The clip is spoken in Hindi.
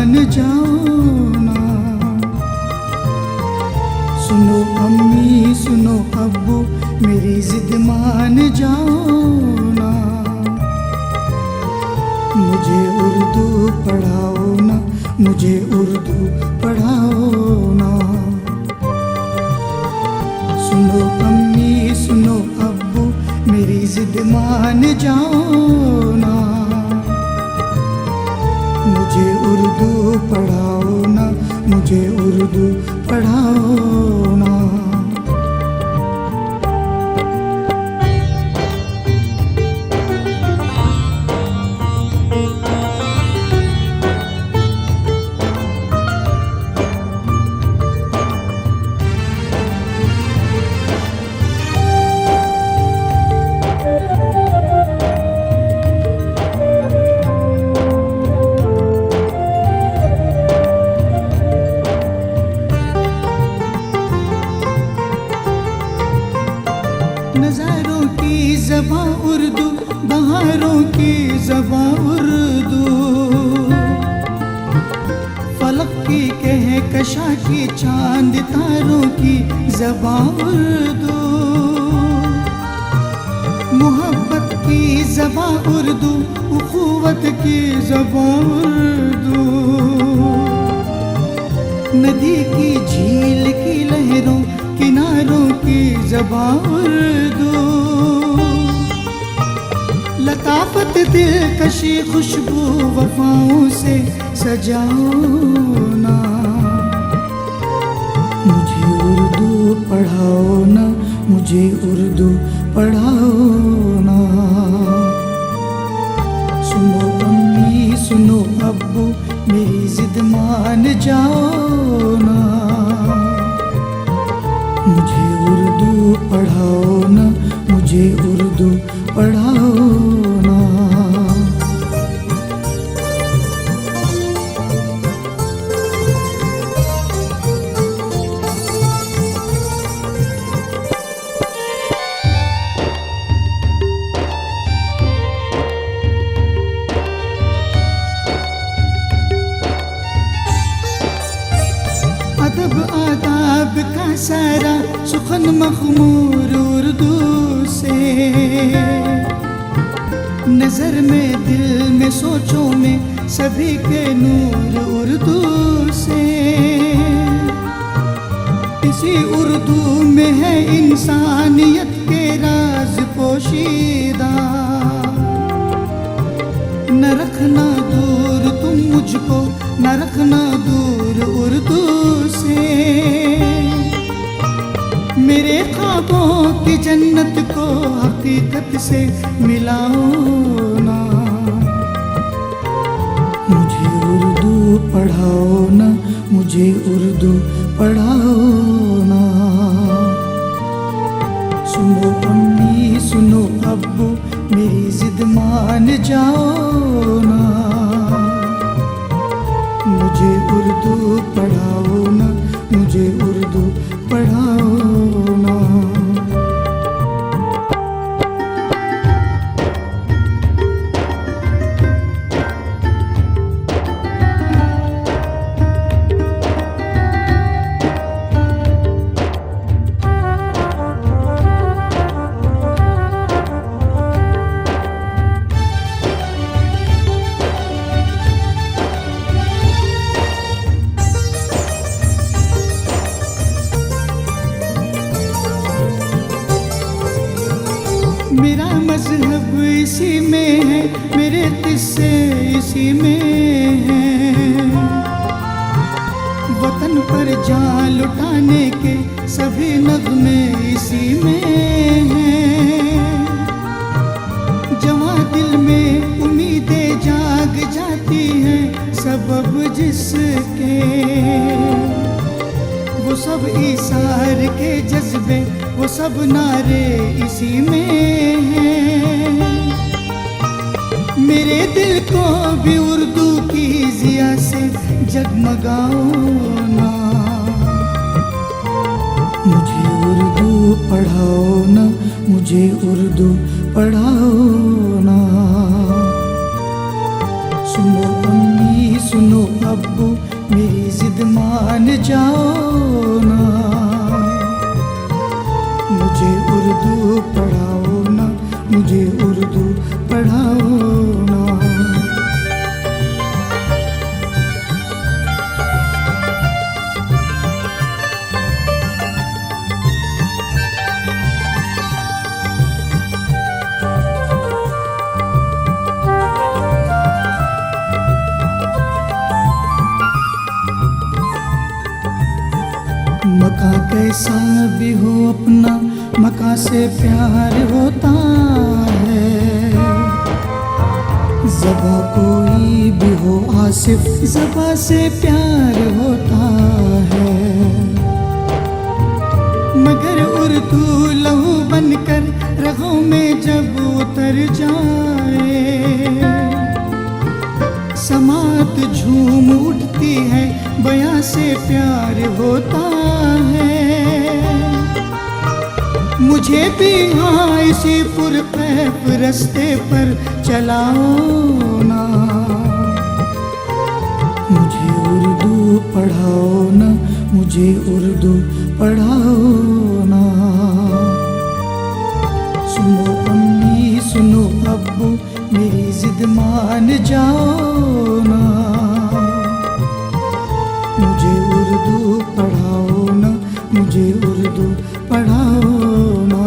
मान जाओ ना। सुनो अम्मी सुनो अब्बू मेरी जिद मान जाओ ना। मुझे उर्दू पढ़ाओ ना, मुझे उर्दू पढ़ाओ ना। सुनो अम्मी सुनो अब्बू मेरी जिद मान जाओ ना। मुझे उर्दू पढ़ाओ ना, मुझे उर्दू पढ़ाओ ना। नज़ारों की ज़बां उर्दू, बहारों की ज़बां उर्दू, फलक की कहकशा की चांद तारों की ज़बां उर्दू। मोहब्बत की ज़बां उर्दू, उखुवत की ज़बां उर्दू। नदी की झील की लहरों किनारों की ज़बां उर्दू। लताफत दिलकशी खुशबू वफाओं से सजाओ ना। मुझे उर्दू पढ़ाओ ना, मुझे उर्दू पढ़ाओ ना। सुनो अम्मी सुनो अब्बू मेरी जिद मान जाओ ना। मुझे उर्दू पढ़ाओ ना, मुझे उर्दू पढ़ाओ ना। अदब आदाब का सारा सुखन मखमूर उर्दू से। नजर में दिल में सोचों में सभी के नूर उर्दू से। इसी उर्दू में है इंसानियत के राज पोशीदा। न रखना दूर तुम मुझको, न रखना दूर उर्दू से। मेरे ख्वाबों की जन्नत को हकीकत से मिलाओ ना। मुझे उर्दू पढ़ाओ ना, मुझे उर्दू पढ़ाओ ना। सुनो अम्मी सुनो अब्बू मेरी जिद मान जाओ ना। मुझे उर्दू पढ़ाओ ना, मुझे उर्दू पढ़ाओ ना। मेरा मज़हब इसी में है, मेरे किस्से इसी में हैं। वतन पर जान लुटाने के सभी नग़्मे इसी में हैं। जवां दिल में उम्मीदें जाग जाती हैं सबब जिसके। वो सब इसार के जज्बे, वो सब नारे इसी में हैं। मेरे दिल को भी उर्दू की ज़िया से जगमगाओ ना। मुझे उर्दू पढ़ाओ ना, मुझे उर्दू पढ़ाओ ना। सुनो अम्मी सुनो अब्बू मेरी जिद मान जाओ ना, मुझे उर्दू पढ़ाओ ना, मुझे उर्दू पढ़ाओ ना। मका कैसा भी हो अपना, मका से प्यार होता है। ज़बा कोई भी हो आसिफ, ज़बा से प्यार होता है। मगर उर्दू लहू बनकर रगों में जब उतर जाए, समात झूम उठती है, बयां से प्यार होता है। मुझे भी हाँ इसी पुरकैफ रास्ते पर चलाओ ना, मुझे उर्दू पढ़ाओ ना, मुझे उर्दू पढ़ाओ ना। सुनो अम्मी सुनो अब्बू मेरी जिद मान जाओ ना, मुझे उर्दू पढ़ाओ ना, मुझे उर्दू पढ़ाओ ना।